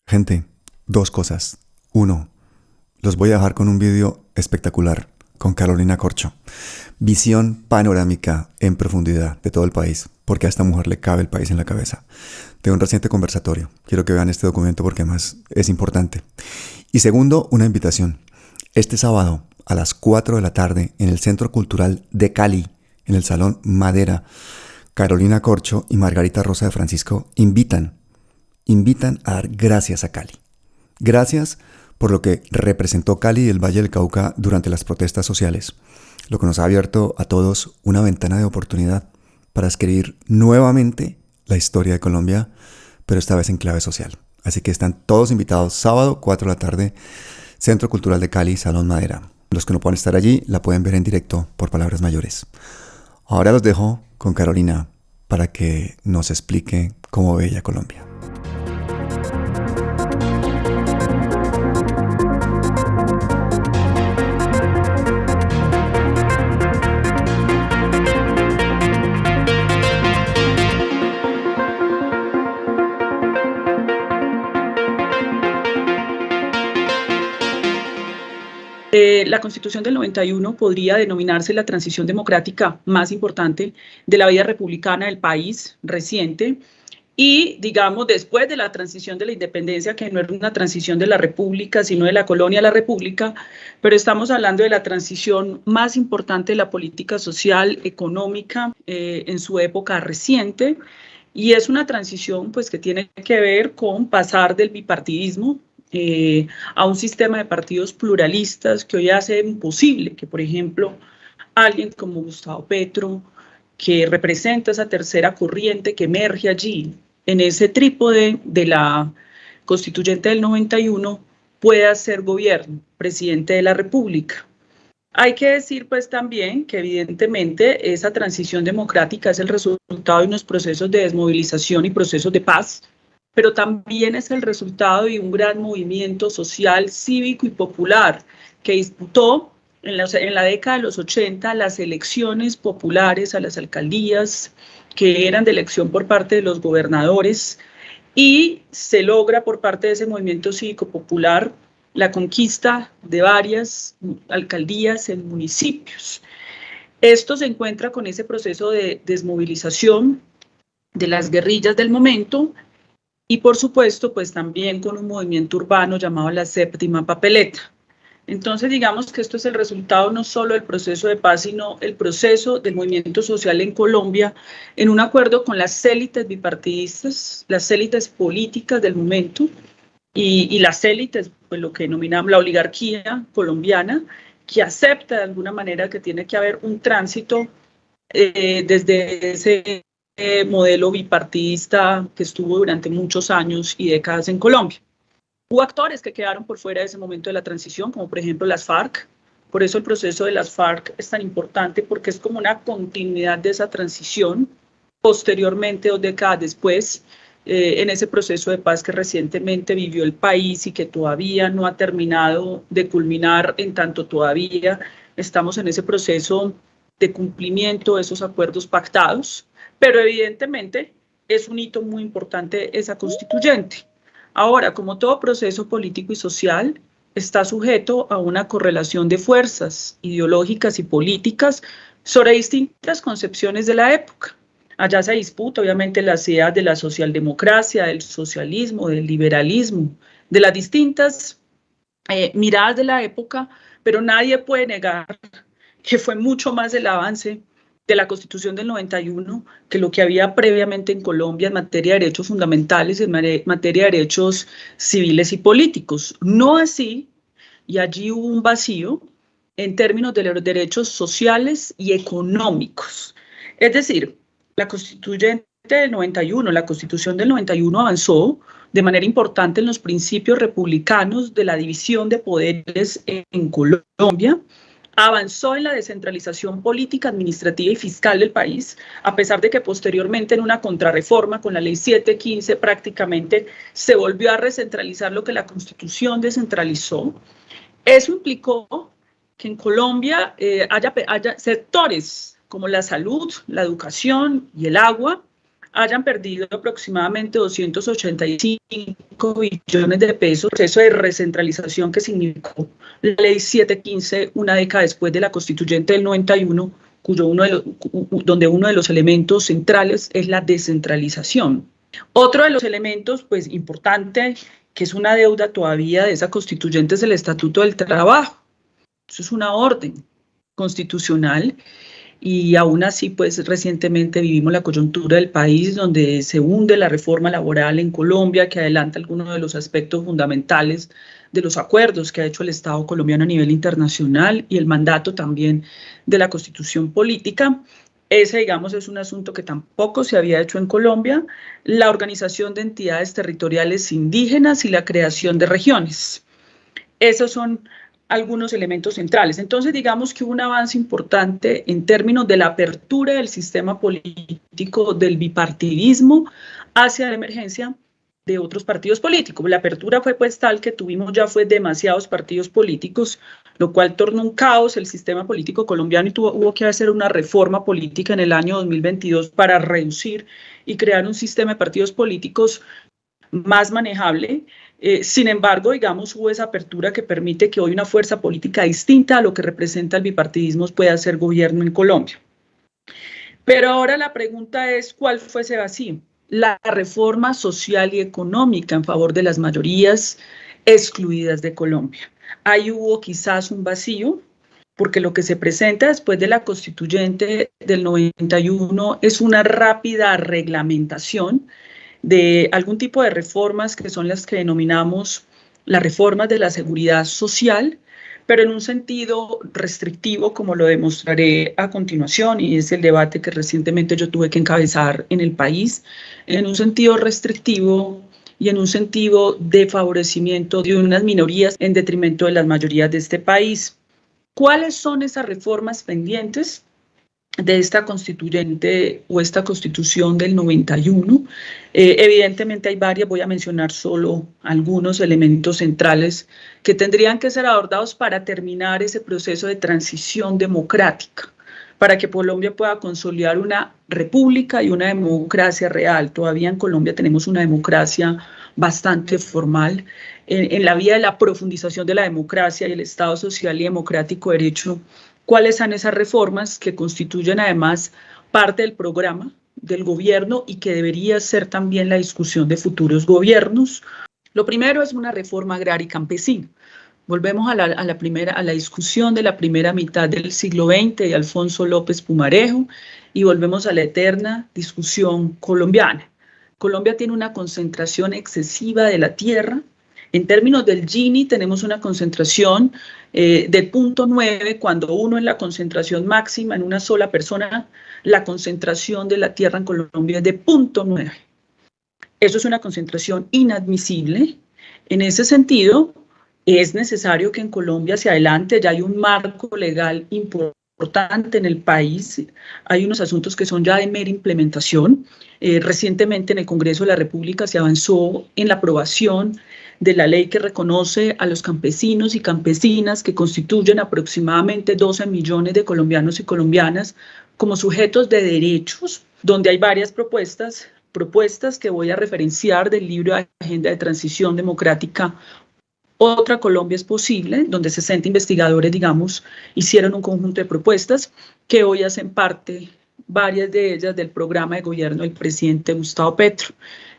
Gente, dos cosas. Uno, los voy a dejar con un vídeo espectacular con Carolina Corcho. Visión panorámica en profundidad de todo el país, porque a esta mujer le cabe el país en la cabeza. De un reciente conversatorio. Quiero que vean este documento porque además es importante. Y segundo, una invitación. Este sábado a las 4 de la tarde en el Centro Cultural de Cali, en el Salón Madera, Carolina Corcho y Margarita Rosa de Francisco invitan a dar gracias a Cali. Gracias por lo que representó Cali y el Valle del Cauca durante las protestas sociales, lo que nos ha abierto a todos una ventana de oportunidad para escribir nuevamente la historia de Colombia, pero esta vez en clave social. Así que están todos invitados sábado, 4 de la tarde, Centro Cultural de Cali, Salón Madera. Los que no puedan estar allí la pueden ver en directo por Palabras Mayores. Ahora los dejo con Carolina para que nos explique cómo ve ella Colombia. La Constitución del 91 podría denominarse la transición democrática más importante de la vida republicana del país reciente y, digamos, después de la transición de la independencia, que no era una transición de la república, sino de la colonia a la república, pero estamos hablando de la transición más importante de la política social, económica, en su época reciente, y es una transición pues, que tiene que ver con pasar del bipartidismo a un sistema de partidos pluralistas que hoy hace imposible que, por ejemplo, alguien como Gustavo Petro, que representa esa tercera corriente que emerge allí en ese trípode de la constituyente del 91, pueda ser gobierno, presidente de la República. Hay que decir pues también que evidentemente esa transición democrática es el resultado de unos procesos de desmovilización y procesos de paz, pero también es el resultado de un gran movimiento social, cívico y popular que disputó en la década de los 80 las elecciones populares a las alcaldías, que eran de elección por parte de los gobernadores, y se logra por parte de ese movimiento cívico popular la conquista de varias alcaldías en municipios. Esto se encuentra con ese proceso de desmovilización de las guerrillas del momento y por supuesto pues también con un movimiento urbano llamado la séptima papeleta. Entonces digamos que esto es el resultado no solo del proceso de paz, sino el proceso del movimiento social en Colombia en un acuerdo con las élites bipartidistas, las élites políticas del momento y las élites, pues lo que denominamos la oligarquía colombiana, que acepta de alguna manera que tiene que haber un tránsito desde ese modelo bipartidista que estuvo durante muchos años y décadas en Colombia. Hubo actores que quedaron por fuera de ese momento de la transición, como por ejemplo las FARC. Por eso el proceso de las FARC es tan importante, porque es como una continuidad de esa transición. Posteriormente, 2 décadas después, en ese proceso de paz que recientemente vivió el país y que todavía no ha terminado de culminar, en tanto todavía estamos en ese proceso de cumplimiento de esos acuerdos pactados, pero evidentemente es un hito muy importante esa constituyente. Ahora, como todo proceso político y social, está sujeto a una correlación de fuerzas ideológicas y políticas sobre distintas concepciones de la época. Allá se disputa, obviamente, las ideas de la socialdemocracia, del socialismo, del liberalismo, de las distintas miradas de la época, pero nadie puede negar que fue mucho más el avance de la Constitución del 91 que lo que había previamente en Colombia en materia de derechos fundamentales, en materia de derechos civiles y políticos. No así, y allí hubo un vacío en términos de los derechos sociales y económicos. Es decir, la Constituyente del 91, la Constitución del 91 avanzó de manera importante en los principios republicanos de la división de poderes en Colombia, avanzó en la descentralización política, administrativa y fiscal del país, a pesar de que posteriormente en una contrarreforma con la ley 715 prácticamente se volvió a recentralizar lo que la Constitución descentralizó. Eso implicó que en Colombia haya sectores como la salud, la educación y el agua, hayan perdido aproximadamente 285 billones de pesos, el proceso de recentralización que significó la Ley 715, una década después de la Constituyente del 91, donde uno de los elementos centrales es la descentralización. Otro de los elementos, pues, importante, que es una deuda todavía de esa Constituyente, es el Estatuto del Trabajo. Eso es una orden constitucional. Y aún así, pues recientemente vivimos la coyuntura del país donde se hunde la reforma laboral en Colombia, que adelanta algunos de los aspectos fundamentales de los acuerdos que ha hecho el Estado colombiano a nivel internacional y el mandato también de la Constitución política. Ese, digamos, es un asunto que tampoco se había hecho en Colombia, la organización de entidades territoriales indígenas y la creación de regiones. Esos son algunos elementos centrales. Entonces, digamos que hubo un avance importante en términos de la apertura del sistema político del bipartidismo hacia la emergencia de otros partidos políticos. La apertura fue pues tal que tuvimos demasiados partidos políticos, lo cual tornó un caos el sistema político colombiano y hubo que hacer una reforma política en el año 2022 para reducir y crear un sistema de partidos políticos más manejable. Sin embargo, digamos, hubo esa apertura que permite que hoy una fuerza política distinta a lo que representa el bipartidismo pueda hacer gobierno en Colombia. Pero ahora la pregunta es, ¿cuál fue ese vacío? La reforma social y económica en favor de las mayorías excluidas de Colombia. Ahí hubo quizás un vacío, porque lo que se presenta después de la Constituyente del 91 es una rápida reglamentación de algún tipo de reformas que son las que denominamos las reformas de la seguridad social, pero en un sentido restrictivo, como lo demostraré a continuación, y es el debate que recientemente yo tuve que encabezar en el país, en un sentido restrictivo y en un sentido de favorecimiento de unas minorías en detrimento de las mayorías de este país. ¿Cuáles son esas reformas pendientes de esta constituyente o esta constitución del 91? Evidentemente hay varias, voy a mencionar solo algunos elementos centrales que tendrían que ser abordados para terminar ese proceso de transición democrática, para que Colombia pueda consolidar una república y una democracia real. Todavía en Colombia tenemos una democracia bastante formal. En la vía de la profundización de la democracia y el Estado social y democrático de derecho, ¿cuáles son esas reformas que constituyen además parte del programa del gobierno y que debería ser también la discusión de futuros gobiernos? Lo primero es una reforma agraria y campesina. Volvemos a la discusión de la primera mitad del siglo XX de Alfonso López Pumarejo y volvemos a la eterna discusión colombiana. Colombia tiene una concentración excesiva de la tierra. En términos del Gini tenemos una concentración de 0.9, cuando uno es la concentración máxima en una sola persona, la concentración de la tierra en Colombia es de 0.9. Eso es una concentración inadmisible. En ese sentido, es necesario que en Colombia se adelante, ya hay un marco legal importante en el país, hay unos asuntos que son ya de mera implementación. Recientemente en el Congreso de la República se avanzó en la aprobación de la ley que reconoce a los campesinos y campesinas, que constituyen aproximadamente 12 millones de colombianos y colombianas, como sujetos de derechos, donde hay varias propuestas que voy a referenciar del libro de Agenda de Transición Democrática. Otra Colombia es posible, donde 60 investigadores, digamos, hicieron un conjunto de propuestas que hoy hacen parte, varias de ellas, del programa de gobierno del presidente Gustavo Petro.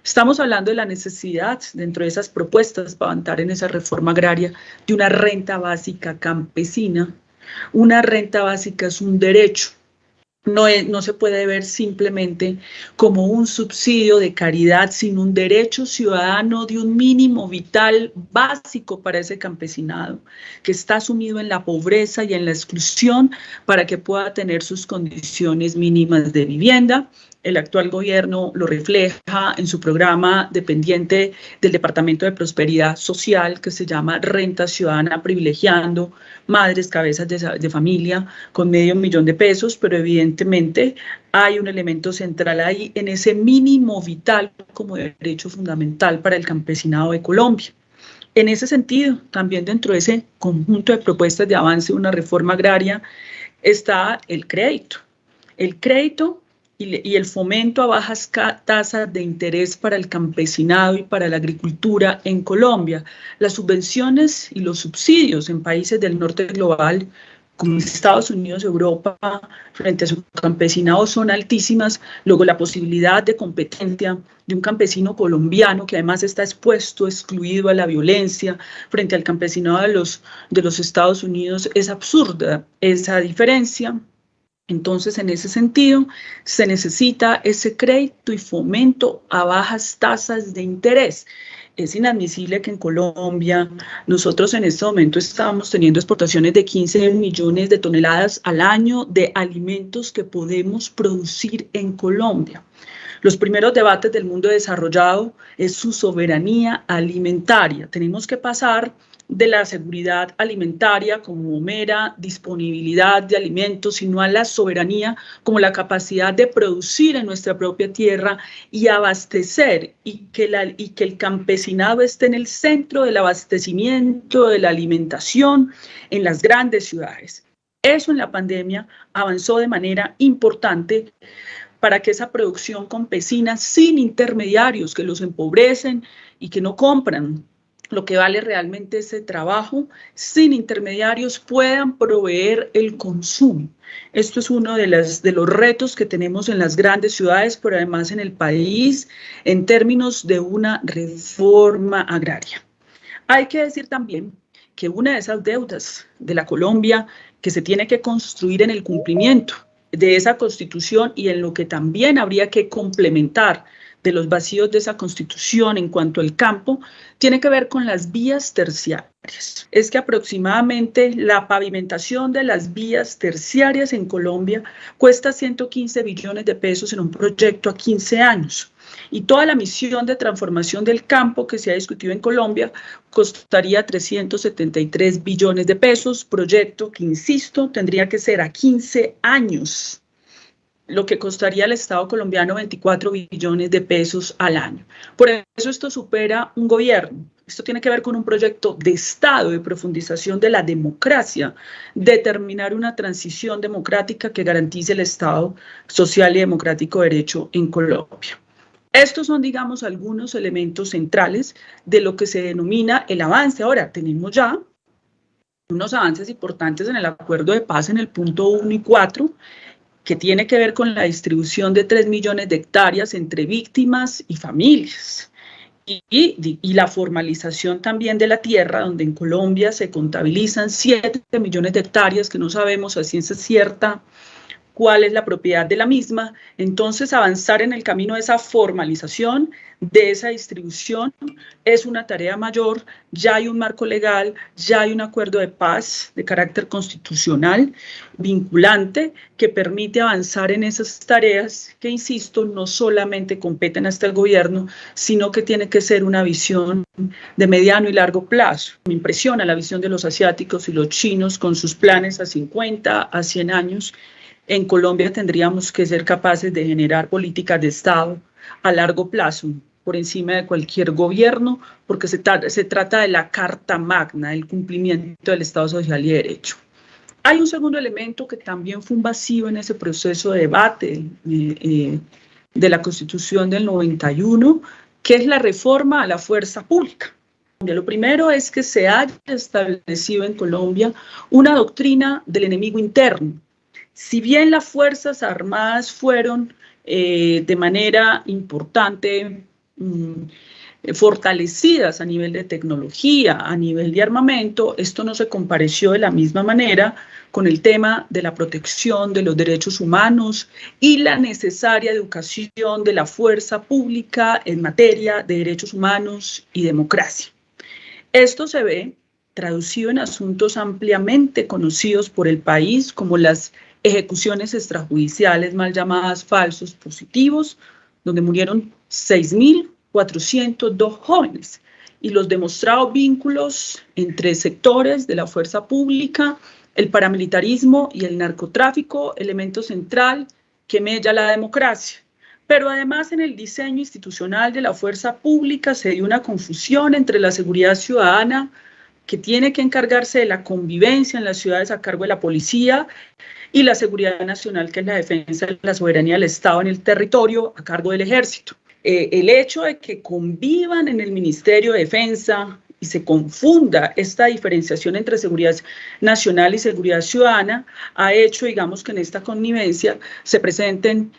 Estamos hablando de la necesidad, dentro de esas propuestas, para avanzar en esa reforma agraria, de una renta básica campesina. Una renta básica es un derecho. No se puede ver simplemente como un subsidio de caridad, sino un derecho ciudadano de un mínimo vital básico para ese campesinado que está sumido en la pobreza y en la exclusión, para que pueda tener sus condiciones mínimas de vivienda. El actual gobierno lo refleja en su programa dependiente del Departamento de Prosperidad Social, que se llama Renta Ciudadana, privilegiando madres, cabezas de familia con $500,000 de pesos, pero evidentemente hay un elemento central ahí en ese mínimo vital como derecho fundamental para el campesinado de Colombia. En ese sentido, también dentro de ese conjunto de propuestas de avance de una reforma agraria está el crédito. El crédito y el fomento a bajas tasas de interés para el campesinado y para la agricultura en Colombia. Las subvenciones y los subsidios en países del norte global, como Estados Unidos, Europa, frente a su campesinado son altísimas. Luego la posibilidad de competencia de un campesino colombiano que además está expuesto, excluido a la violencia frente al campesinado de los Estados Unidos es absurda esa diferencia. Entonces, en ese sentido, se necesita ese crédito y fomento a bajas tasas de interés. Es inadmisible que en Colombia nosotros en este momento estamos teniendo exportaciones de 15 millones de toneladas al año de alimentos que podemos producir en Colombia. Los primeros debates del mundo desarrollado es su soberanía alimentaria. Tenemos que pasar de la seguridad alimentaria como mera disponibilidad de alimentos, sino a la soberanía como la capacidad de producir en nuestra propia tierra y abastecer, y que el campesinado esté en el centro del abastecimiento, de la alimentación en las grandes ciudades. Eso en la pandemia avanzó de manera importante para que esa producción campesina sin intermediarios que los empobrecen y que no compran lo que vale realmente ese trabajo, sin intermediarios puedan proveer el consumo. Esto es uno de los retos que tenemos en las grandes ciudades, pero además en el país, en términos de una reforma agraria. Hay que decir también que una de esas deudas de la Colombia que se tiene que construir en el cumplimiento de esa Constitución y en lo que también habría que complementar de los vacíos de esa Constitución en cuanto al campo, tiene que ver con las vías terciarias. Es que aproximadamente la pavimentación de las vías terciarias en Colombia cuesta 115 billones de pesos en un proyecto a 15 años. Y toda la misión de transformación del campo que se ha discutido en Colombia costaría 373 billones de pesos, proyecto que, insisto, tendría que ser a 15 años, lo que costaría al Estado colombiano 24 billones de pesos al año. Por eso esto supera un gobierno. Esto tiene que ver con un proyecto de Estado, de profundización de la democracia, determinar una transición democrática que garantice el Estado social y democrático de derecho en Colombia. Estos son, digamos, algunos elementos centrales de lo que se denomina el avance. Ahora, tenemos ya unos avances importantes en el acuerdo de paz en el punto 1 y 4, que tiene que ver con la distribución de 3 millones de hectáreas entre víctimas y familias. Y la formalización también de la tierra, donde en Colombia se contabilizan 7 millones de hectáreas que no sabemos a ciencia cierta cuál es la propiedad de la misma. Entonces, avanzar en el camino de esa formalización, de esa distribución, es una tarea mayor. Ya hay un marco legal, ya hay un acuerdo de paz de carácter constitucional vinculante que permite avanzar en esas tareas que, insisto, no solamente competen hasta el gobierno, sino que tiene que ser una visión de mediano y largo plazo. Me impresiona la visión de los asiáticos y los chinos con sus planes a 50, a 100 años. En Colombia tendríamos que ser capaces de generar políticas de Estado a largo plazo, por encima de cualquier gobierno, porque se trata de la Carta Magna, el cumplimiento del Estado Social y de Derecho. Hay un segundo elemento que también fue un vacío en ese proceso de debate de la Constitución del 91, que es la reforma a la fuerza pública. Lo primero es que se haya establecido en Colombia una doctrina del enemigo interno. Si bien las Fuerzas Armadas fueron de manera importante fortalecidas a nivel de tecnología, a nivel de armamento, esto no se compareció de la misma manera con el tema de la protección de los derechos humanos y la necesaria educación de la fuerza pública en materia de derechos humanos y democracia. Esto se ve traducido en asuntos ampliamente conocidos por el país, como las ejecuciones extrajudiciales mal llamadas falsos positivos, donde murieron 6.402 jóvenes, y los demostrados vínculos entre sectores de la fuerza pública, el paramilitarismo y el narcotráfico, elemento central que mella la democracia. Pero además en el diseño institucional de la fuerza pública se dio una confusión entre la seguridad ciudadana que tiene que encargarse de la convivencia en las ciudades a cargo de la policía, y la seguridad nacional, que es la defensa de la soberanía del Estado en el territorio, a cargo del ejército. El hecho de que convivan en el Ministerio de Defensa y se confunda esta diferenciación entre seguridad nacional y seguridad ciudadana ha hecho, digamos, que en esta connivencia se presenten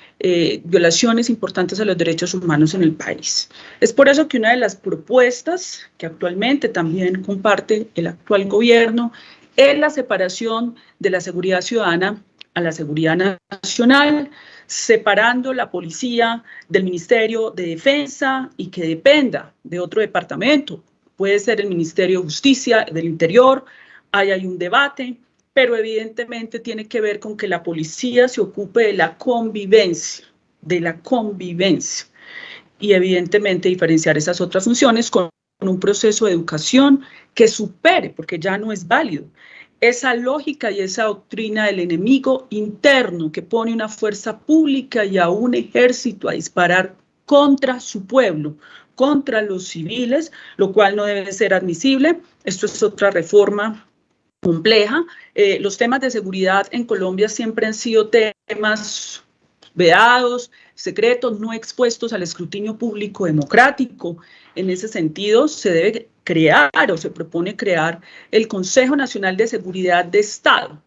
violaciones importantes a los derechos humanos en el país. Es por eso que una de las propuestas que actualmente también comparte el actual gobierno es la separación de la seguridad ciudadana a la seguridad nacional, separando la policía del Ministerio de Defensa y que dependa de otro departamento. Puede ser el Ministerio de Justicia, del Interior, ahí hay un debate, pero evidentemente tiene que ver con que la policía se ocupe de la convivencia, y evidentemente diferenciar esas otras funciones con un proceso de educación que supere, porque ya no es válido, esa lógica y esa doctrina del enemigo interno que pone una fuerza pública y a un ejército a disparar contra su pueblo, contra los civiles, lo cual no debe ser admisible. Esto es otra reforma compleja. Los temas de seguridad en Colombia siempre han sido temas vedados, secretos, no expuestos al escrutinio público democrático. En ese sentido, se debe crear o se propone crear el Consejo Nacional de Seguridad de Estado,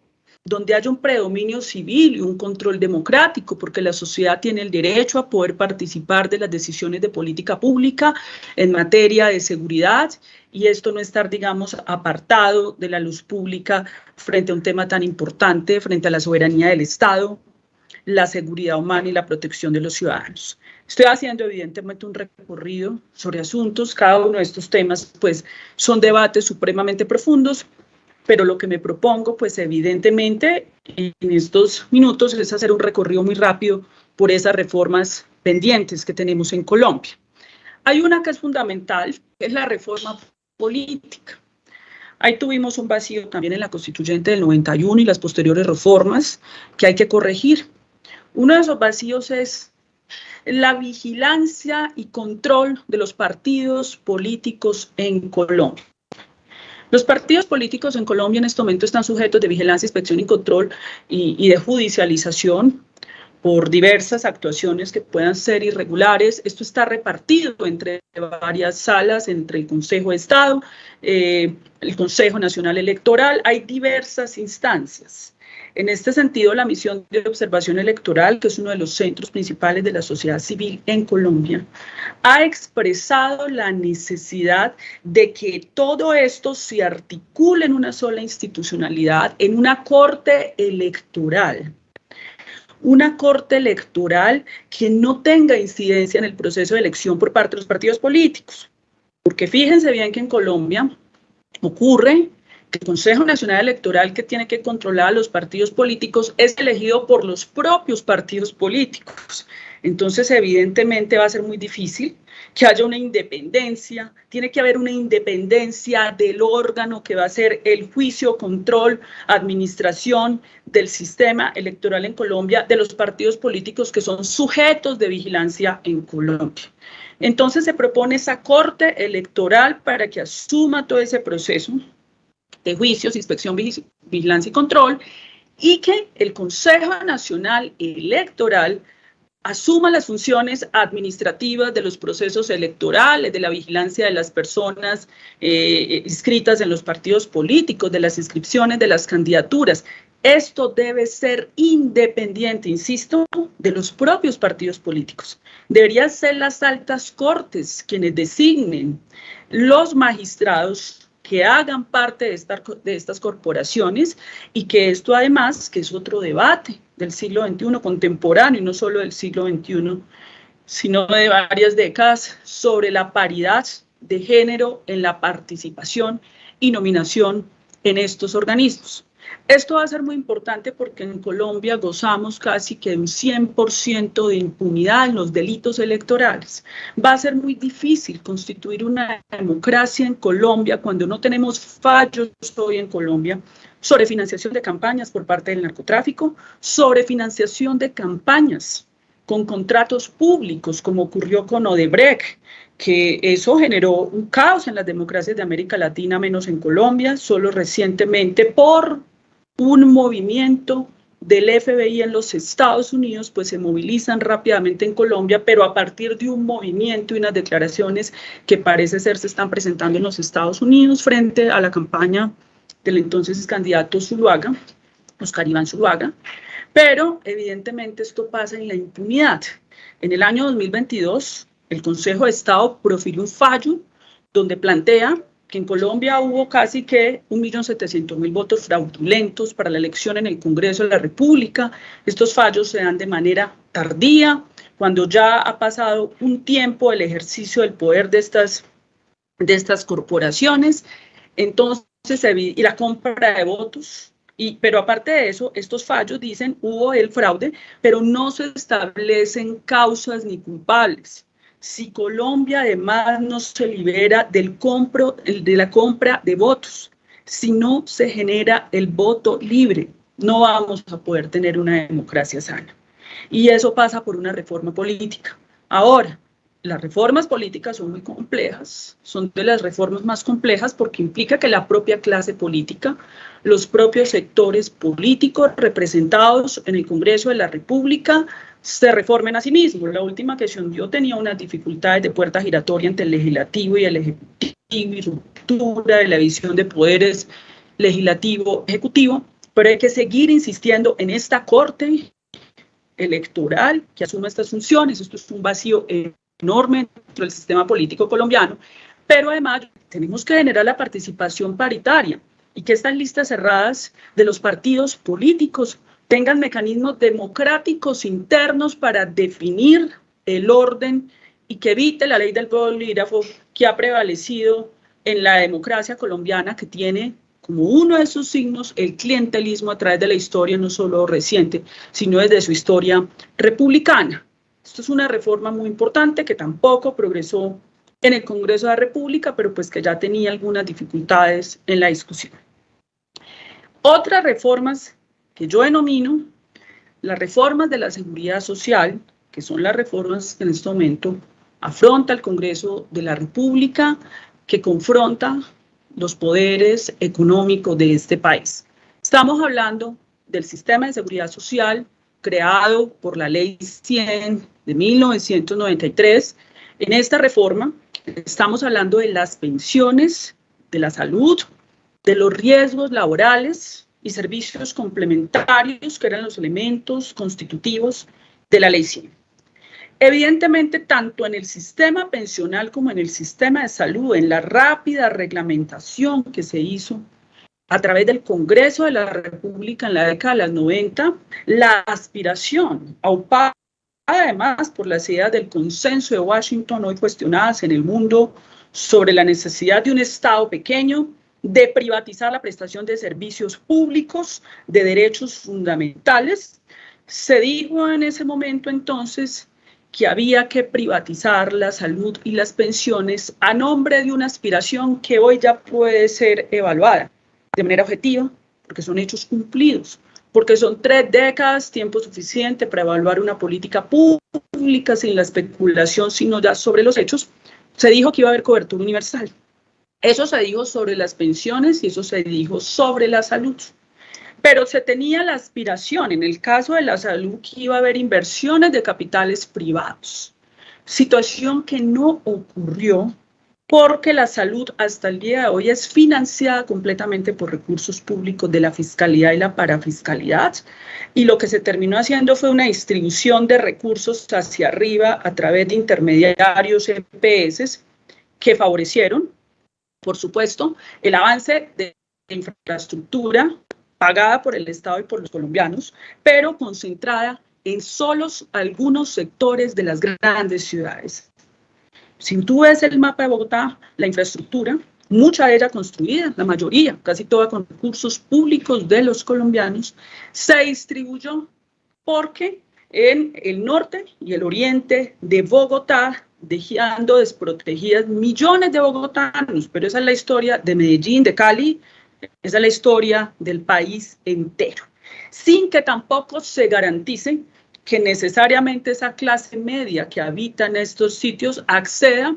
donde haya un predominio civil y un control democrático, porque la sociedad tiene el derecho a poder participar de las decisiones de política pública en materia de seguridad, y esto no estar, digamos, apartado de la luz pública frente a un tema tan importante, frente a la soberanía del Estado, la seguridad humana y la protección de los ciudadanos. Estoy haciendo evidentemente un recorrido sobre asuntos, cada uno de estos temas pues son debates supremamente profundos, pero lo que me propongo pues evidentemente en estos minutos es hacer un recorrido muy rápido por esas reformas pendientes que tenemos en Colombia. Hay una que es fundamental, que es la reforma política. Ahí tuvimos un vacío también en la constituyente del 91 y las posteriores reformas que hay que corregir. Uno de esos vacíos es la vigilancia y control de los partidos políticos en Colombia. Los partidos políticos en Colombia en este momento están sujetos de vigilancia, inspección y control y de judicialización por diversas actuaciones que puedan ser irregulares. Esto está repartido entre varias salas, entre el Consejo de Estado, el Consejo Nacional Electoral, hay diversas instancias. En este sentido, la misión de observación electoral, que es uno de los centros principales de la sociedad civil en Colombia, ha expresado la necesidad de que todo esto se articule en una sola institucionalidad, en una corte electoral. Una corte electoral que no tenga incidencia en el proceso de elección por parte de los partidos políticos. Porque fíjense bien que en Colombia ocurre que el Consejo Nacional Electoral, que tiene que controlar a los partidos políticos, es elegido por los propios partidos políticos. Entonces, evidentemente va a ser muy difícil que haya una independencia, tiene que haber una independencia del órgano que va a ser el juicio, control, administración del sistema electoral en Colombia, de los partidos políticos que son sujetos de vigilancia en Colombia. Entonces se propone esa corte electoral para que asuma todo ese proceso de juicios, inspección, vigilancia y control, y que el Consejo Nacional Electoral asuma las funciones administrativas de los procesos electorales, de la vigilancia de las personas inscritas en los partidos políticos, de las inscripciones de las candidaturas. Esto debe ser independiente, insisto, de los propios partidos políticos. Deberían ser las altas cortes quienes designen los magistrados que hagan parte de estas corporaciones, y que esto además, que es otro debate del siglo XXI contemporáneo, y no solo del siglo XXI, sino de varias décadas, sobre la paridad de género en la participación y nominación en estos organismos. Esto va a ser muy importante porque en Colombia gozamos casi que de un 100% de impunidad en los delitos electorales. Va a ser muy difícil constituir una democracia en Colombia cuando no tenemos fallos hoy en Colombia sobre financiación de campañas por parte del narcotráfico, sobre financiación de campañas con contratos públicos, como ocurrió con Odebrecht, que eso generó un caos en las democracias de América Latina, menos en Colombia. Solo recientemente, por un movimiento del FBI en los Estados Unidos, pues se movilizan rápidamente en Colombia, pero a partir de un movimiento y unas declaraciones que parece ser se están presentando en los Estados Unidos frente a la campaña del entonces candidato Zuluaga, Oscar Iván Zuluaga, pero evidentemente esto pasa en la impunidad. En el año 2022, el Consejo de Estado profirió un fallo donde plantea que en Colombia hubo casi que 1.700.000 votos fraudulentos para la elección en el Congreso de la República. Estos fallos se dan de manera tardía, cuando ya ha pasado un tiempo el ejercicio del poder de estas corporaciones, entonces, y la compra de votos. Pero aparte de eso, estos fallos dicen hubo el fraude, pero no se establecen causas ni culpables. Si Colombia además no se libera de la compra de votos, si no se genera el voto libre, no vamos a poder tener una democracia sana. Y eso pasa por una reforma política. Ahora, las reformas políticas son muy complejas, son de las reformas más complejas porque implica que la propia clase política, los propios sectores políticos representados en el Congreso de la República se reformen a sí mismos. La última que se hundió tenía unas dificultades de puerta giratoria entre el legislativo y el ejecutivo y ruptura de la división de poderes legislativo-ejecutivo, pero hay que seguir insistiendo en esta corte electoral que asuma estas funciones. Esto es un vacío enorme dentro del sistema político colombiano, pero además tenemos que generar la participación paritaria y que estas listas cerradas de los partidos políticos tengan mecanismos democráticos internos para definir el orden y que evite la ley del bolígrafo que ha prevalecido en la democracia colombiana, que tiene como uno de sus signos el clientelismo a través de la historia, no solo reciente, sino desde su historia republicana. Esto es una reforma muy importante que tampoco progresó en el Congreso de la República, pero pues que ya tenía algunas dificultades en la discusión. Otras reformas que yo denomino las reformas de la seguridad social, que son las reformas que en este momento afronta el Congreso de la República, que confronta los poderes económicos de este país. Estamos hablando del sistema de seguridad social creado por la Ley 100 de 1993. En esta reforma estamos hablando de las pensiones, de la salud, de los riesgos laborales y servicios complementarios, que eran los elementos constitutivos de la Ley 100. Evidentemente, tanto en el sistema pensional como en el sistema de salud, en la rápida reglamentación que se hizo a través del Congreso de la República en la década de los 90, la aspiración aupada además por las ideas del consenso de Washington, hoy cuestionadas en el mundo, sobre la necesidad de un Estado pequeño, de privatizar la prestación de servicios públicos, de derechos fundamentales. Se dijo en ese momento entonces que había que privatizar la salud y las pensiones a nombre de una aspiración que hoy ya puede ser evaluada de manera objetiva, porque son hechos cumplidos, porque son 3 décadas, tiempo suficiente para evaluar una política pública sin la especulación, sino ya sobre los hechos. Se dijo que iba a haber cobertura universal. Eso se dijo sobre las pensiones y eso se dijo sobre la salud. Pero se tenía la aspiración, en el caso de la salud, que iba a haber inversiones de capitales privados. Situación que no ocurrió porque la salud hasta el día de hoy es financiada completamente por recursos públicos de la fiscalidad y la parafiscalidad. Y lo que se terminó haciendo fue una distribución de recursos hacia arriba a través de intermediarios EPS que favorecieron, por supuesto, el avance de la infraestructura pagada por el Estado y por los colombianos, pero concentrada en solos algunos sectores de las grandes ciudades. Si tú ves el mapa de Bogotá, la infraestructura, mucha de ella construida, la mayoría, casi toda con recursos públicos de los colombianos, se distribuyó porque en el norte y el oriente de Bogotá, dejando desprotegidas millones de bogotanos, pero esa es la historia de Medellín, de Cali, esa es la historia del país entero, sin que tampoco se garantice que necesariamente esa clase media que habita en estos sitios acceda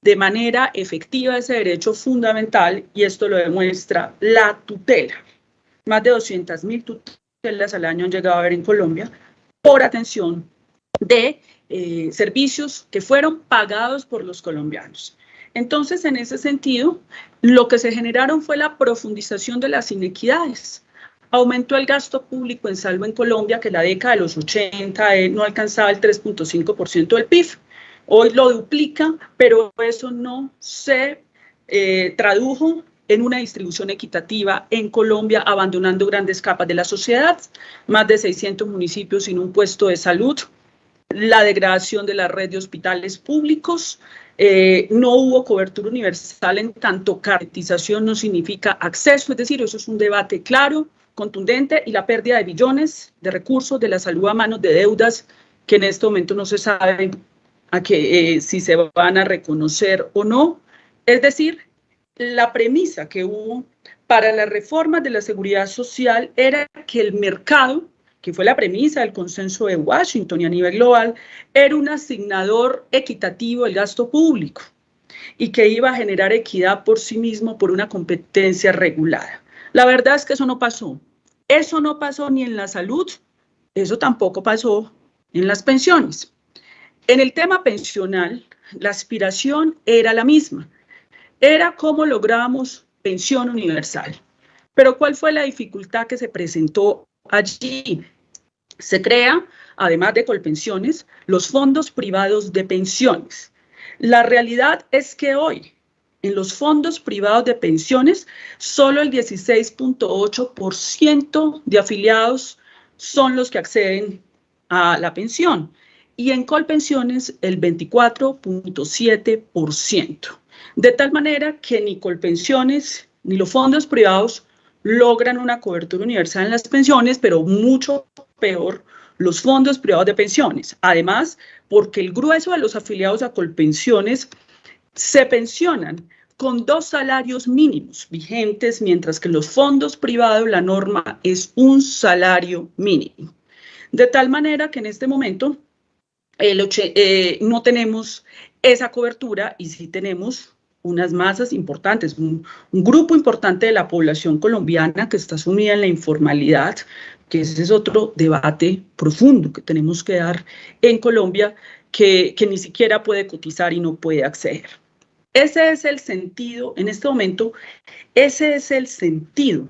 de manera efectiva ese derecho fundamental, y esto lo demuestra la tutela. Más de 200.000 tutelas al año han llegado a haber en Colombia por atención de servicios que fueron pagados por los colombianos. Entonces, en ese sentido, lo que se generaron fue la profundización de las inequidades. Aumentó el gasto público en salud en Colombia, que en la década de los 80 no alcanzaba el 3.5% del PIB. Hoy lo duplica, pero eso no se tradujo en una distribución equitativa en Colombia, abandonando grandes capas de la sociedad, más de 600 municipios sin un puesto de salud, la degradación de la red de hospitales públicos, no hubo cobertura universal, en tanto caretización no significa acceso, es decir, eso es un debate claro, contundente, y la pérdida de billones de recursos de la salud a manos de deudas que en este momento no se sabe si se van a reconocer o no. Es decir, la premisa que hubo para la reforma de la seguridad social era que el mercado, que fue la premisa del consenso de Washington y a nivel global, era un asignador equitativo del gasto público y que iba a generar equidad por sí mismo por una competencia regulada. La verdad es que eso no pasó. Eso no pasó ni en la salud, eso tampoco pasó en las pensiones. En el tema pensional, la aspiración era la misma. Era cómo logramos pensión universal. Pero ¿cuál fue la dificultad que se presentó allí? Se crea, además de Colpensiones, los fondos privados de pensiones. La realidad es que hoy, en los fondos privados de pensiones, solo el 16.8% de afiliados son los que acceden a la pensión, y en Colpensiones el 24.7%. De tal manera que ni Colpensiones ni los fondos privados logran una cobertura universal en las pensiones, pero mucho peor los fondos privados de pensiones. Además, porque el grueso de los afiliados a Colpensiones se pensionan con 2 salarios mínimos vigentes, mientras que en los fondos privados la norma es un salario mínimo. De tal manera que en este momento no tenemos esa cobertura, y sí tenemos unas masas importantes, un grupo importante de la población colombiana que está sumida en la informalidad, que ese es otro debate profundo que tenemos que dar en Colombia, que ni siquiera puede cotizar y no puede acceder. Ese es el sentido, en este momento, ese es el sentido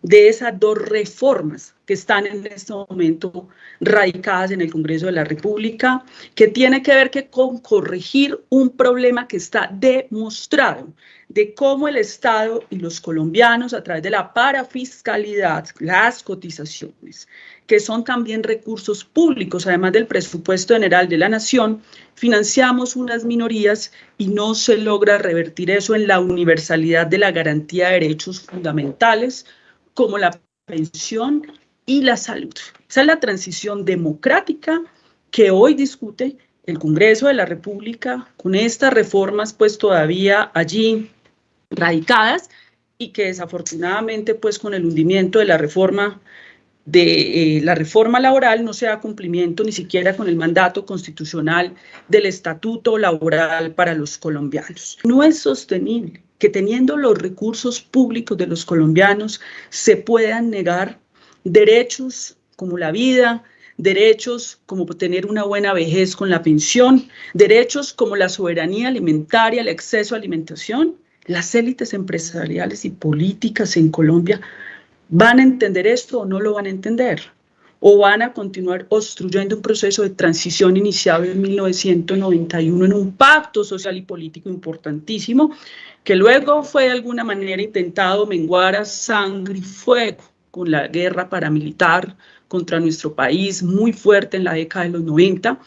de esas 2 reformas que están en este momento radicadas en el Congreso de la República, que tiene que ver con corregir un problema que está demostrado, de cómo el Estado y los colombianos, a través de la parafiscalidad, las cotizaciones, que son también recursos públicos, además del presupuesto general de la nación, financiamos unas minorías y no se logra revertir eso en la universalidad de la garantía de derechos fundamentales, como la pensión y la salud. Esa es la transición democrática que hoy discute el Congreso de la República, con estas reformas pues todavía allí radicadas, y que desafortunadamente pues con el hundimiento de la reforma laboral no se da cumplimiento ni siquiera con el mandato constitucional del estatuto laboral para los colombianos. No es sostenible que teniendo los recursos públicos de los colombianos se puedan negar derechos como la vida, derechos como tener una buena vejez con la pensión, derechos como la soberanía alimentaria, el acceso a alimentación. Las élites empresariales y políticas en Colombia ¿van a entender esto o no lo van a entender? ¿O van a continuar obstruyendo un proceso de transición iniciado en 1991 en un pacto social y político importantísimo, que luego fue de alguna manera intentado menguar a sangre y fuego con la guerra paramilitar contra nuestro país, muy fuerte en la década de los 90?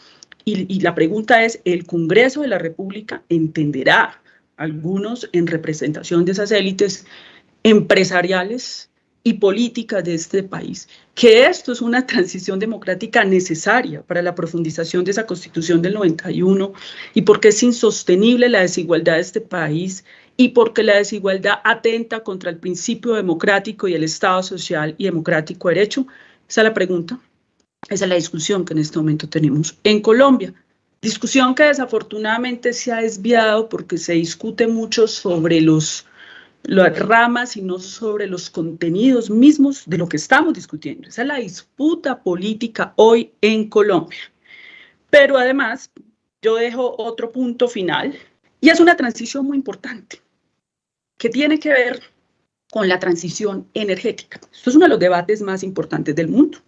Y la pregunta es, ¿el Congreso de la República entenderá, algunos en representación de esas élites empresariales y políticas de este país, que esto es una transición democrática necesaria para la profundización de esa Constitución del 91, y porque es insostenible la desigualdad de este país, y porque la desigualdad atenta contra el principio democrático y el Estado social y democrático de derecho? Esa es la pregunta, esa es la discusión que en este momento tenemos en Colombia. Discusión que desafortunadamente se ha desviado porque se discute mucho sobre las ramas y no sobre los contenidos mismos de lo que estamos discutiendo. Esa es la disputa política hoy en Colombia. Pero además, yo dejo otro punto final y es una transición muy importante que tiene que ver con la transición energética. Esto es uno de los debates más importantes del mundo,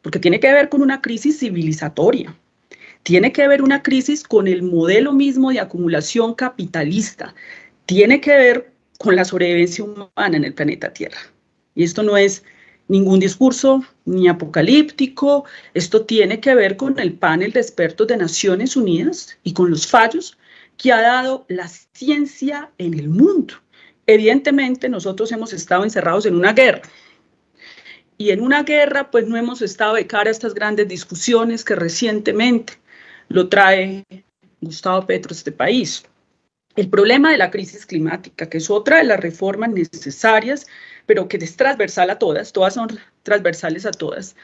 porque tiene que ver con una crisis civilizatoria. Tiene que ver una crisis con el modelo mismo de acumulación capitalista. Tiene que ver con la sobrevivencia humana en el planeta Tierra. Y esto no es ningún discurso ni apocalíptico. Esto tiene que ver con el panel de expertos de Naciones Unidas y con los fallos que ha dado la ciencia en el mundo. Evidentemente, nosotros hemos estado encerrados en una guerra. Y en una guerra, pues no hemos estado de cara a estas grandes discusiones que recientemente lo trae Gustavo Petro a este país. El problema de la crisis climática, que es otra de las reformas necesarias, pero que es transversal a todas son transversales a todas,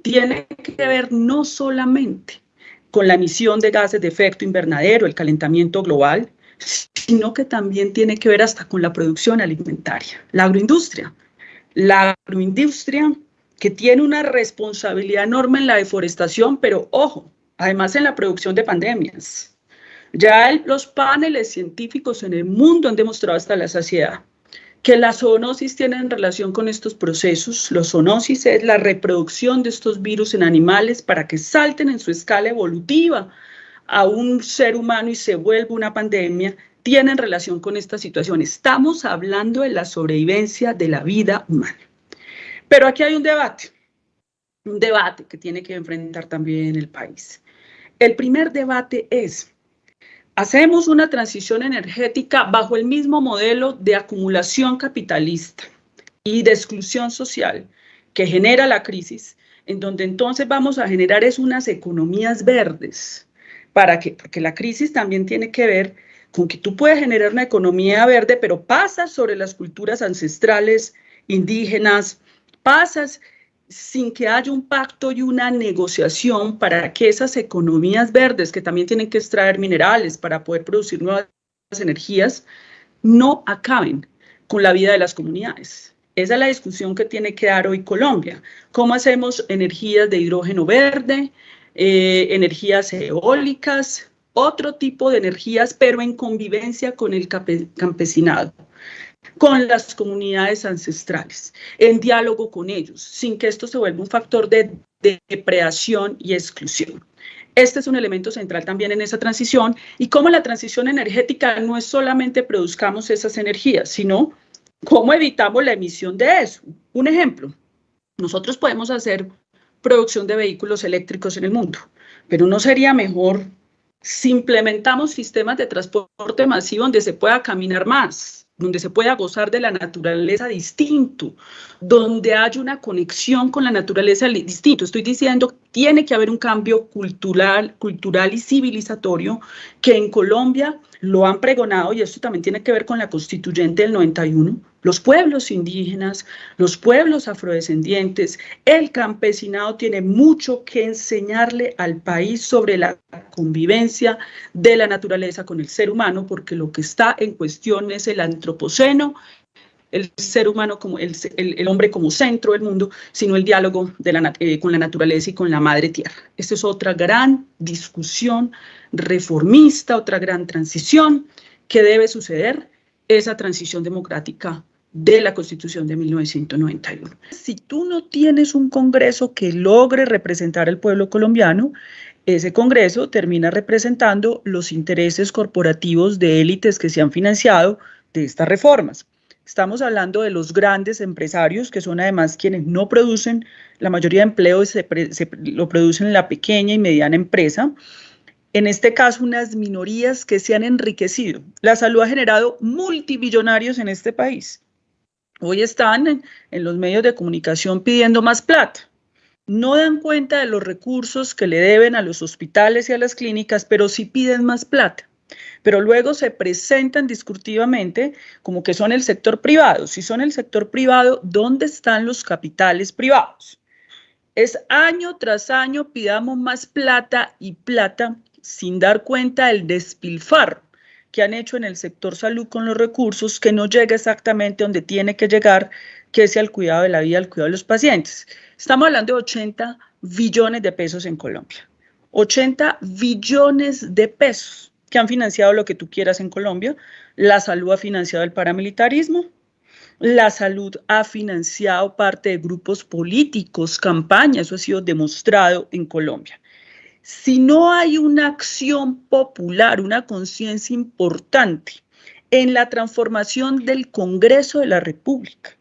tiene que ver no solamente con la emisión de gases de efecto invernadero, el calentamiento global, sino que también tiene que ver hasta con la producción alimentaria, la agroindustria. La agroindustria que tiene una responsabilidad enorme en la deforestación, pero ojo, además en la producción de pandemias. Ya los paneles científicos en el mundo han demostrado hasta la saciedad que las zoonosis tienen relación con estos procesos. La zoonosis es la reproducción de estos virus en animales para que salten en su escala evolutiva a un ser humano y se vuelva una pandemia, tienen relación con esta situación. Estamos hablando de la sobrevivencia de la vida humana. Pero aquí hay un debate que tiene que enfrentar también el país. El primer debate es, ¿hacemos una transición energética bajo el mismo modelo de acumulación capitalista y de exclusión social que genera la crisis, en donde entonces vamos a generar unas economías verdes? ¿Para qué? Porque la crisis también tiene que ver con que tú puedes generar una economía verde, pero pasas sobre las culturas ancestrales, indígenas, pasas sin que haya un pacto y una negociación para que esas economías verdes, que también tienen que extraer minerales para poder producir nuevas energías, no acaben con la vida de las comunidades. Esa es la discusión que tiene que dar hoy Colombia. ¿Cómo hacemos energías de hidrógeno verde, energías eólicas, otro tipo de energías, pero en convivencia con el campesinado, con las comunidades ancestrales, en diálogo con ellos, sin que esto se vuelva un factor de depredación y exclusión? Este es un elemento central también en esa transición, y cómo la transición energética no es solamente produzcamos esas energías, sino cómo evitamos la emisión de eso. Un ejemplo, nosotros podemos hacer producción de vehículos eléctricos en el mundo, pero ¿no sería mejor si implementamos sistemas de transporte masivo donde se pueda caminar más, donde se pueda gozar de la naturaleza distinto, donde haya una conexión con la naturaleza distinto? Estoy diciendo, tiene que haber un cambio cultural y civilizatorio que en Colombia lo han pregonado, y esto también tiene que ver con la constituyente del 91, los pueblos indígenas, los pueblos afrodescendientes, el campesinado tiene mucho que enseñarle al país sobre la convivencia de la naturaleza con el ser humano, porque lo que está en cuestión es el antropoceno, el ser humano como el hombre como centro del mundo, sino el diálogo con la naturaleza y con la madre tierra. Esta es otra gran discusión reformista, otra gran transición que debe suceder, esa transición democrática de la Constitución de 1991. Si tú no tienes un Congreso que logre representar al pueblo colombiano, ese Congreso termina representando los intereses corporativos de élites que se han financiado de estas reformas. Estamos hablando de los grandes empresarios, que son además quienes no producen, la mayoría de empleos lo producen en la pequeña y mediana empresa. En este caso, unas minorías que se han enriquecido. La salud ha generado multimillonarios en este país. Hoy están en los medios de comunicación pidiendo más plata. No dan cuenta de los recursos que le deben a los hospitales y a las clínicas, pero sí piden más plata. Pero luego se presentan discursivamente como que son el sector privado. Si son el sector privado, ¿dónde están los capitales privados? Es año tras año pidamos más plata sin dar cuenta del despilfarro que han hecho en el sector salud con los recursos, que no llega exactamente donde tiene que llegar, que es al cuidado de la vida, al cuidado de los pacientes. Estamos hablando de 80 billones de pesos en Colombia. 80 billones de pesos que han financiado lo que tú quieras en Colombia. La salud ha financiado el paramilitarismo, la salud ha financiado parte de grupos políticos, campañas, eso ha sido demostrado en Colombia. Si no hay una acción popular, una conciencia importante en la transformación del Congreso de la República,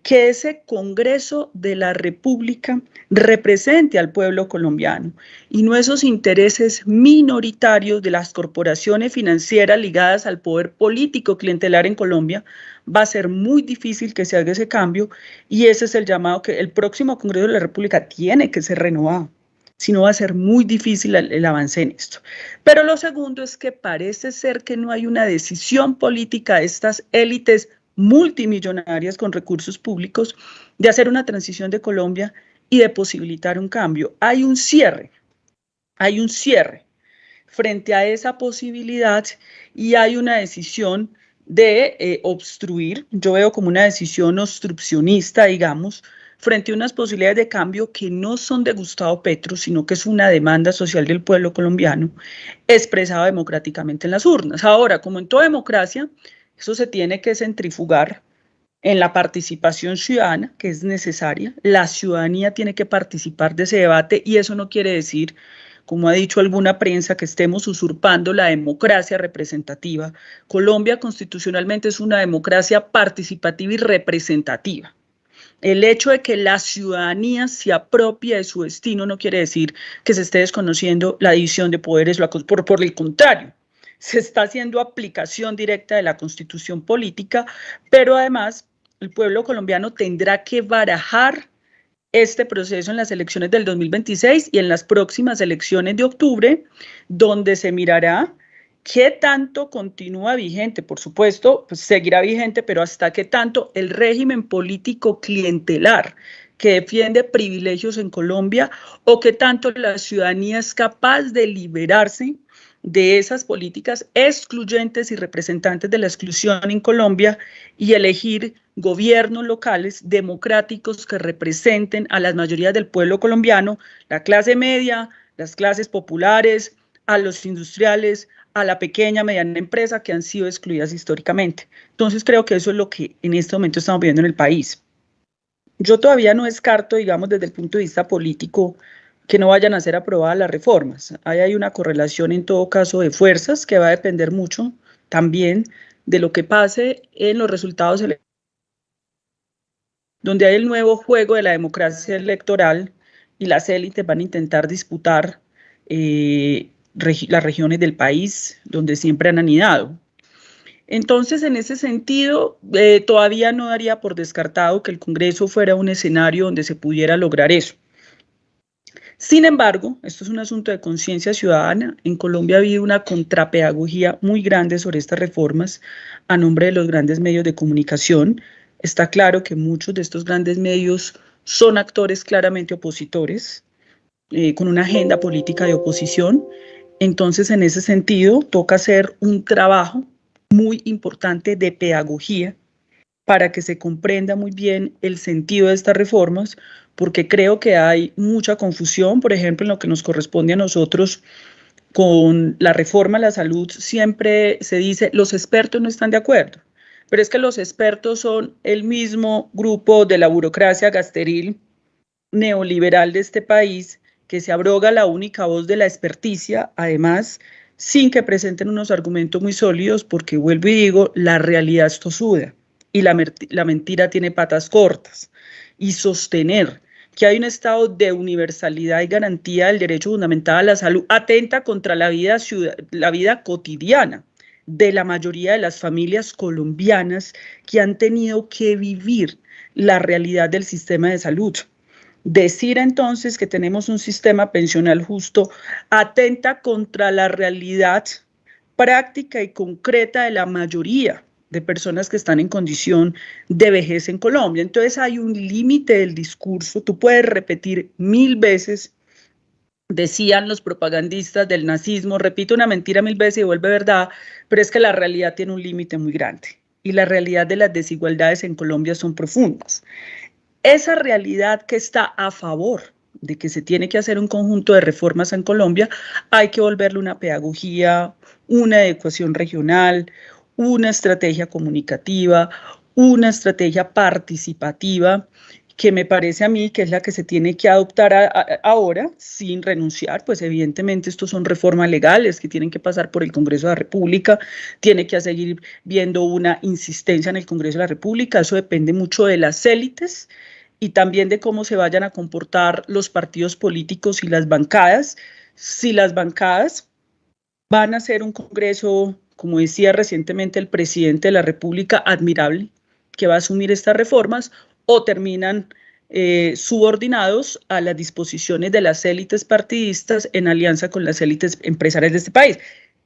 que ese Congreso de la República represente al pueblo colombiano y no esos intereses minoritarios de las corporaciones financieras ligadas al poder político clientelar en Colombia, va a ser muy difícil que se haga ese cambio, y ese es el llamado, que el próximo Congreso de la República tiene que ser renovado. Si no, va a ser muy difícil el avance en esto. Pero lo segundo es que parece ser que no hay una decisión política de estas élites multimillonarias con recursos públicos de hacer una transición de Colombia y de posibilitar un cambio. Hay un cierre frente a esa posibilidad, y hay una decisión de obstruir. Yo veo como una decisión obstruccionista, digamos, frente a unas posibilidades de cambio que no son de Gustavo Petro, sino que es una demanda social del pueblo colombiano expresada democráticamente en las urnas. Ahora, como en toda democracia, eso se tiene que centrifugar en la participación ciudadana, que es necesaria. La ciudadanía tiene que participar de ese debate, y eso no quiere decir, como ha dicho alguna prensa, que estemos usurpando la democracia representativa. Colombia constitucionalmente es una democracia participativa y representativa. El hecho de que la ciudadanía se apropie de su destino no quiere decir que se esté desconociendo la división de poderes, por el contrario, se está haciendo aplicación directa de la Constitución política, pero además el pueblo colombiano tendrá que barajar este proceso en las elecciones del 2026 y en las próximas elecciones de octubre, donde se mirará qué tanto continúa vigente. Por supuesto, pues seguirá vigente, pero hasta qué tanto el régimen político clientelar que defiende privilegios en Colombia, o qué tanto la ciudadanía es capaz de liberarse de esas políticas excluyentes y representantes de la exclusión en Colombia, y elegir gobiernos locales democráticos que representen a las mayorías del pueblo colombiano, la clase media, las clases populares, a los industriales, a la pequeña, mediana empresa, que han sido excluidas históricamente. Entonces creo que eso es lo que en este momento estamos viviendo en el país. Yo todavía no descarto, digamos, desde el punto de vista político, que no vayan a ser aprobadas las reformas. Ahí hay una correlación en todo caso de fuerzas, que va a depender mucho también de lo que pase en los resultados electorales, donde hay el nuevo juego de la democracia electoral, y las élites van a intentar disputar las regiones del país donde siempre han anidado. Entonces, en ese sentido, todavía no daría por descartado que el Congreso fuera un escenario donde se pudiera lograr eso. Sin embargo, esto es un asunto de conciencia ciudadana. En Colombia ha habido una contrapedagogía muy grande sobre estas reformas a nombre de los grandes medios de comunicación. Está claro que muchos de estos grandes medios son actores claramente opositores, con una agenda política de oposición. Entonces, en ese sentido, toca hacer un trabajo muy importante de pedagogía para que se comprenda muy bien el sentido de estas reformas, porque creo que hay mucha confusión. Por ejemplo, en lo que nos corresponde a nosotros con la reforma a la salud, siempre se dice los expertos no están de acuerdo, pero es que los expertos son el mismo grupo de la burocracia gasteril neoliberal de este país, que se abroga la única voz de la experticia, además, sin que presenten unos argumentos muy sólidos, porque vuelvo y digo, la realidad es tosuda y la mentira tiene patas cortas. Y sostener que hay un estado de universalidad y garantía del derecho fundamental a la salud atenta contra la vida cotidiana de la mayoría de las familias colombianas que han tenido que vivir la realidad del sistema de salud. Decir entonces que tenemos un sistema pensional justo atenta contra la realidad práctica y concreta de la mayoría de personas que están en condición de vejez en Colombia. Entonces hay un límite del discurso. Tú puedes repetir 1000 veces decían los propagandistas del nazismo, repite una mentira 1000 veces y vuelve verdad, pero es que la realidad tiene un límite muy grande y la realidad de las desigualdades en Colombia son profundas. Esa realidad que está a favor de que se tiene que hacer un conjunto de reformas en Colombia, hay que volverle una pedagogía, una adecuación regional, una estrategia comunicativa, una estrategia participativa, que me parece a mí que es la que se tiene que adoptar ahora sin renunciar, pues evidentemente estos son reformas legales que tienen que pasar por el Congreso de la República, tiene que seguir viendo una insistencia en el Congreso de la República, eso depende mucho de las élites y también de cómo se vayan a comportar los partidos políticos y las bancadas. Si las bancadas van a hacer un Congreso, como decía recientemente el presidente de la República, admirable, que va a asumir estas reformas, o terminan subordinados a las disposiciones de las élites partidistas en alianza con las élites empresariales de este país.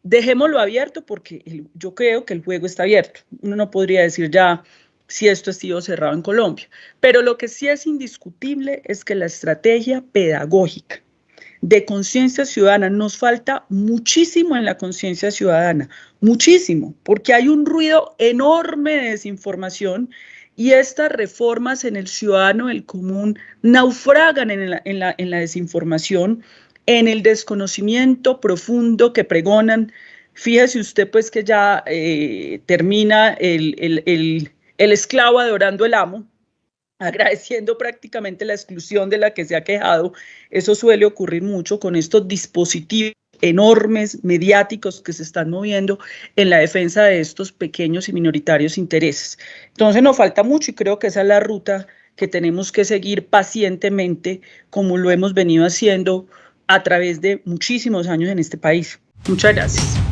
Dejémoslo abierto porque yo creo que el juego está abierto. Uno no podría decir ya si esto ha sido cerrado en Colombia, pero lo que sí es indiscutible es que la estrategia pedagógica de conciencia ciudadana, nos falta muchísimo en la conciencia ciudadana, muchísimo, porque hay un ruido enorme de desinformación y estas reformas en el ciudadano del común naufragan en la desinformación, en el desconocimiento profundo que pregonan. Fíjese usted pues que ya termina el esclavo adorando el amo, agradeciendo prácticamente la exclusión de la que se ha quejado. Eso suele ocurrir mucho con estos dispositivos enormes mediáticos que se están moviendo en la defensa de estos pequeños y minoritarios intereses. Entonces nos falta mucho y creo que esa es la ruta que tenemos que seguir pacientemente como lo hemos venido haciendo a través de muchísimos años en este país. Muchas gracias.